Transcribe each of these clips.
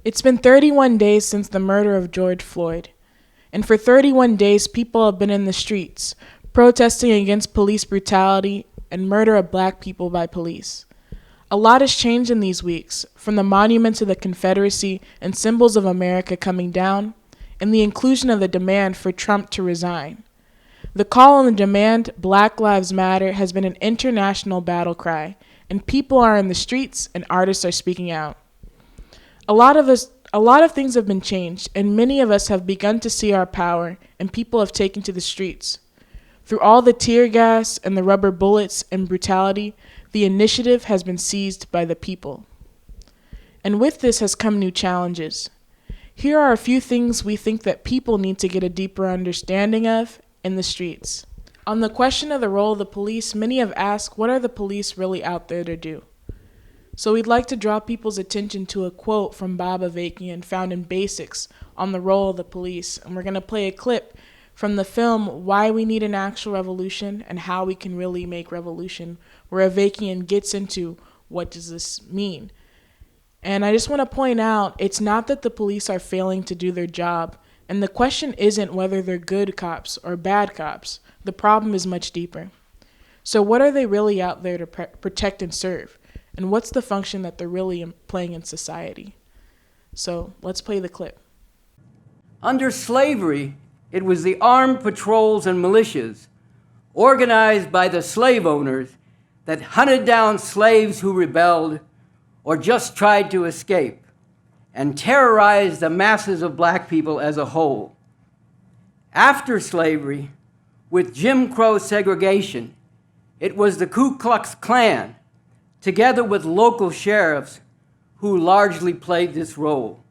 It's been 31 days since the murder of George Floyd, and for 31 days people have been in the streets, protesting against police brutality and murder of black people by police. A lot has changed in these weeks, from the monuments of the Confederacy and symbols of America coming down, and the inclusion of the demand for Trump to resign. The call and the demand, Black Lives Matter, has been an international battle cry, and people are in the streets and artists are speaking out. A lot of things have been changed, and many of us have begun to see our power, and people have taken to the streets. Through all the tear gas and the rubber bullets and brutality, the initiative has been seized by the people. And with this has come new challenges. Here are a few things we think that people need to get a deeper understanding of in the streets. On the question of the role of the police, many have asked, what are the police really out there to do? So we'd like to draw people's attention to a quote from Bob Avakian found in Basics on the role of the police. And we're going to play a clip from the film Why We Need an Actual Revolution and How We Can Really Make Revolution, where Avakian gets into what does this mean. And I just want to point out, it's not that the police are failing to do their job. And the question isn't whether they're good cops or bad cops. The problem is much deeper. So what are they really out there to protect and serve? And what's the function that they're really playing in society? So let's play the clip. Under slavery, it was the armed patrols and militias, organized by the slave owners, that hunted down slaves who rebelled or just tried to escape, and terrorized the masses of black people as a whole. After slavery, with Jim Crow segregation, it was the Ku Klux Klan, together with local sheriffs, who largely played this role.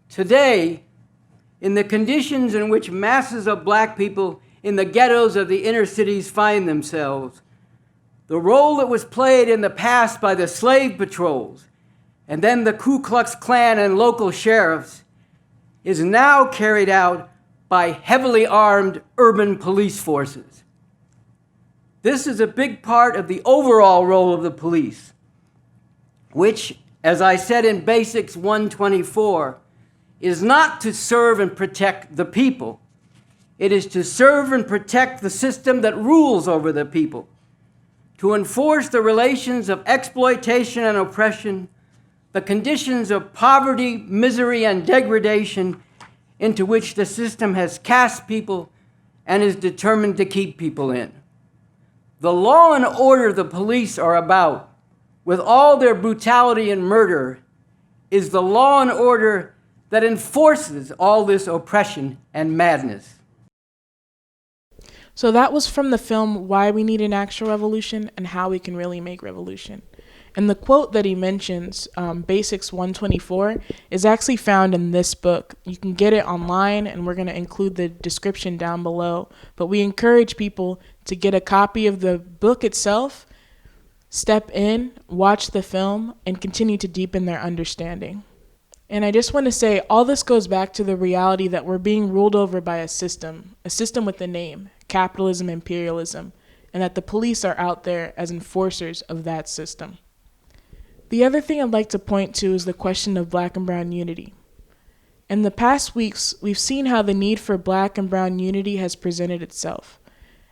Today, in the conditions in which masses of black people in the ghettos of the inner cities find themselves, the role that was played in the past by the slave patrols and then the Ku Klux Klan and local sheriffs is now carried out by heavily armed urban police forces. This is a big part of the overall role of the police, which, as I said in Basics 124, is not to serve and protect the people. It is to serve and protect the system that rules over the people, to enforce the relations of exploitation and oppression, the conditions of poverty, misery, and degradation into which the system has cast people and is determined to keep people in. The law and order the police are about, with all their brutality and murder, is the law and order that enforces all this oppression and madness. So that was from the film Why We Need an Actual Revolution and How We Can Really Make Revolution. And the quote that he mentions, Basics 124, is actually found in this book. You can get it online, and we're going to include the description down below. But we encourage people to get a copy of the book itself, step in, watch the film, and continue to deepen their understanding. And I just want to say, all this goes back to the reality that we're being ruled over by a system with a name, capitalism, imperialism, and that the police are out there as enforcers of that system. The other thing I'd like to point to is the question of black and brown unity. In the past weeks, we've seen how the need for black and brown unity has presented itself.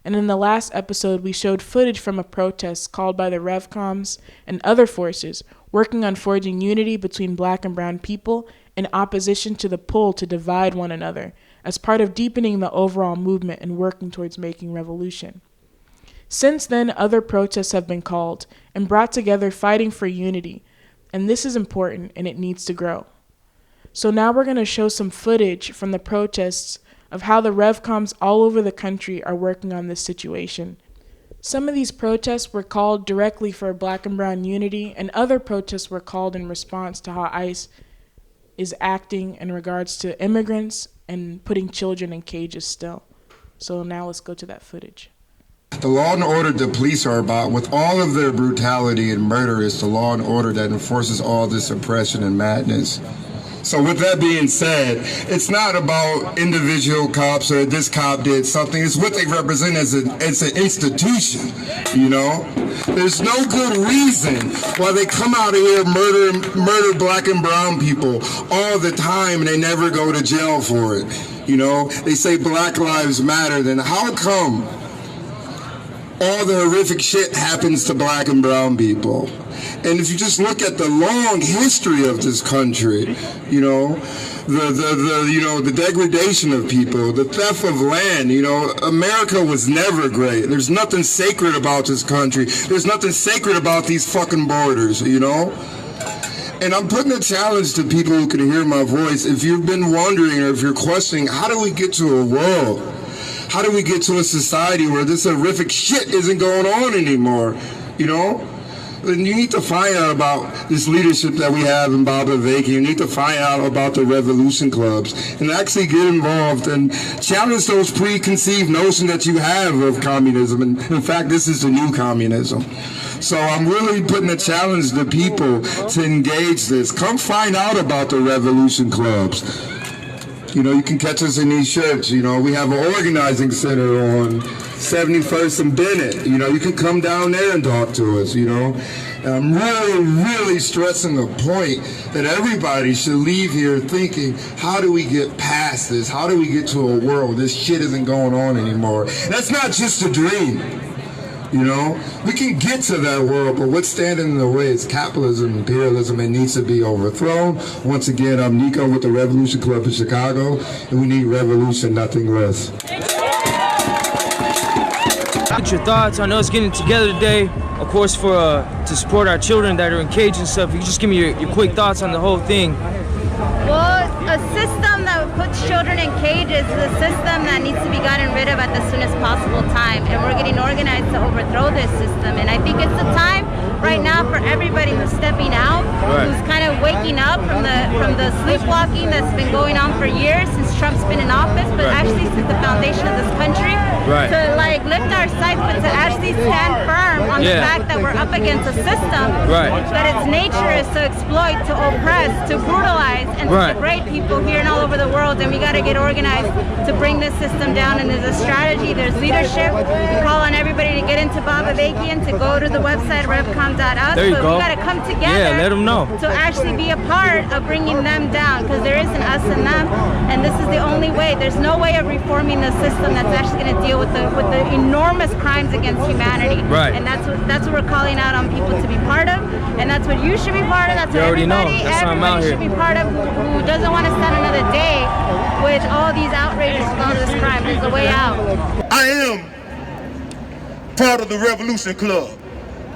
And in the last episode, we showed footage from a protest called by the RevComs and other forces working on forging unity between black and brown people in opposition to the pull to divide one another as part of deepening the overall movement and working towards making revolution. Since then, other protests have been called and brought together fighting for unity, and this is important and it needs to grow. So now we're going to show some footage from the protests of how the RevComs all over the country are working on this situation. Some of these protests were called directly for black and brown unity, and other protests were called in response to how ICE is acting in regards to immigrants and putting children in cages still. So now let's go to that footage. The law and order the police are about, with all of their brutality and murder, is the law and order that enforces all this oppression and madness. So with that being said, it's not about individual cops or this cop did something. It's what they represent as an institution, you know? There's no good reason why they come out of here murder black and brown people all the time and they never go to jail for it. You know, they say Black Lives Matter, then how come all the horrific shit happens to black and brown people? And if you just look at the long history of this country, you know, the degradation of people, the theft of land, you know, America was never great. There's nothing sacred about this country. There's nothing sacred about these fucking borders, you know? And I'm putting a challenge to people who can hear my voice. If you've been wondering or if you're questioning, how do we get to a world? How do we get to a society where this horrific shit isn't going on anymore? You know? And you need to find out about this leadership that we have in Baba Vaki. You need to find out about the revolution clubs and actually get involved and challenge those preconceived notions that you have of communism. And in fact, this is the new communism. So I'm really putting a challenge to people to engage this. Come find out about the revolution clubs. You know, you can catch us in these shirts. You know, we have an organizing center on 71st and Bennett. You know, you can come down there and talk to us, you know. And I'm really stressing the point that everybody should leave here thinking, how do we get past this? How do we get to a world this shit isn't going on anymore? That's not just a dream. You know, we can get to that world, but what's standing in the way is capitalism, imperialism. It needs to be overthrown. Once again, I'm Nico with the Revolution Club in Chicago, and we need revolution, nothing less. Get your thoughts on us getting together today, of course, for to support our children that are in cages and stuff. You can just give me your quick thoughts on the whole thing. Well, a system that puts children in cages is a system that needs to be gotten rid of at the soonest possible time, and we're getting organized to overthrow this system. And I think it's the time right now for everybody who's stepping out, who's kind of waking up from the sleepwalking that's been going on for years since Trump's been in office, but actually since the foundation of this country, to like lift our sights, but to actually stand firm on the fact that we're up against a system that its nature is to exploit, to oppress, to brutalize, and to degrade people here and all over the world. And we got to get organized to bring this system down. And there's a strategy, there's leadership. We call on everybody to get into Baba Vaki and to go to the website RevComs.us. There you but go. we got to come together. Yeah, let them know. To actually be a part of bringing them down, because there isn't us and them, and this is the only way. There's no way of reforming the system that's actually going to deal with the enormous crimes against humanity. And that's what we're calling out on people to be part of, and that's what you should be part of. That's what everybody should be part of who doesn't want to spend another day with all these outrages and all this crime. There's a way out. I am part of the Revolution Club,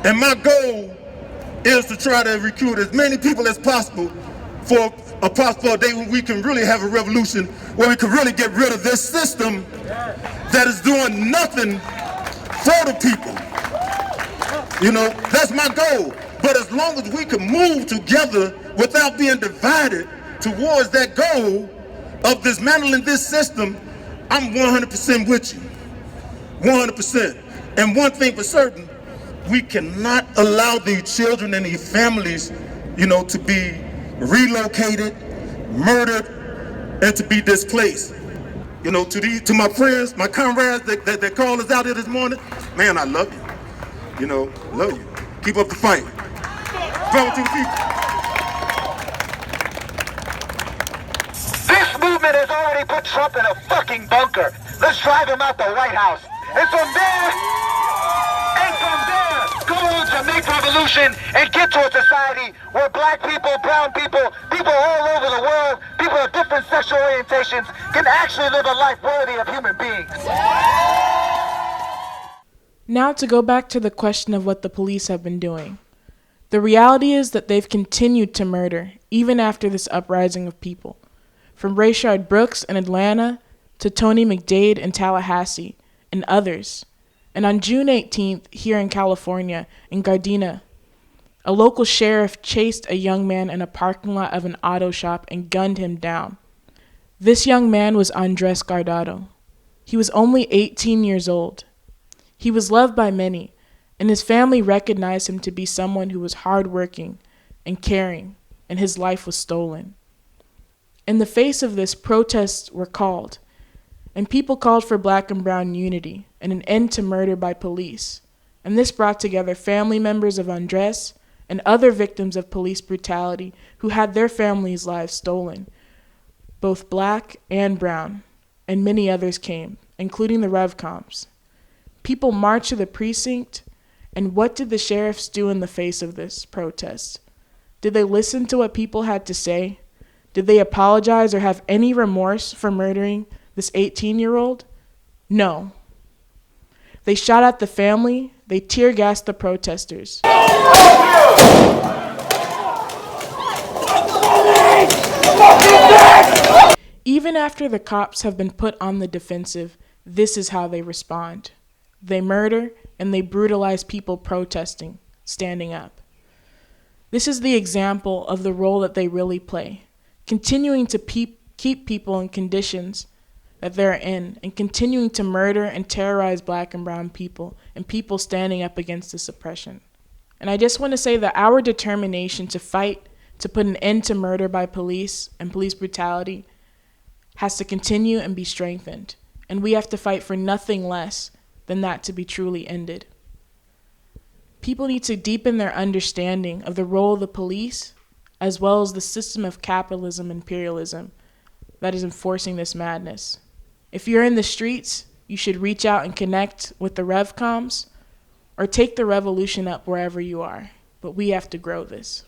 and my goal is to try to recruit as many people as possible for a possible day when we can really have a revolution, where we can really get rid of this system that is doing nothing for the people. You know, that's my goal. But as long as we can move together without being divided towards that goal of dismantling this system, I'm 100% with you. 100%. And one thing for certain, we cannot allow these children and these families, you know, to be relocated, murdered, and to be displaced. You know, to my friends, my comrades that called us out here this morning, man, I love you. You know, love you. Keep up the fight. Brother to the people. This movement has already put Trump in a fucking bunker. Let's drive him out the White House. And from there, go on to make revolution and get to a society where black people, brown people, people all over the world, people of different sexual orientations can actually live a life worthy of human beings. Now to go back to the question of what the police have been doing. The reality is that they've continued to murder, even after this uprising of people. From Rayshard Brooks in Atlanta to Tony McDade in Tallahassee and others. And on June 18th, here in California, in Gardena, a local sheriff chased a young man in a parking lot of an auto shop and gunned him down. This young man was Andres Guardado. He was only 18 years old. He was loved by many, and his family recognized him to be someone who was hardworking and caring, and his life was stolen. In the face of this, protests were called, and people called for black and brown unity and an end to murder by police. And this brought together family members of Andres and other victims of police brutality who had their families' lives stolen, both black and brown, and many others came, including the RevComs. People marched to the precinct, and what did the sheriffs do in the face of this protest? Did they listen to what people had to say? Did they apologize or have any remorse for murdering this 18-year-old? No. They shot at the family, they tear gassed the protesters. Even after the cops have been put on the defensive, this is how they respond. They murder and they brutalize people protesting, standing up. This is the example of the role that they really play, continuing to keep people in conditions that they're in and continuing to murder and terrorize black and brown people and people standing up against this oppression. And I just want to say that our determination to fight to put an end to murder by police and police brutality has to continue and be strengthened. And we have to fight for nothing less than that to be truly ended. People need to deepen their understanding of the role of the police as well as the system of capitalism and imperialism that is enforcing this madness. If you're in the streets, you should reach out and connect with the RevComs or take the revolution up wherever you are. But we have to grow this.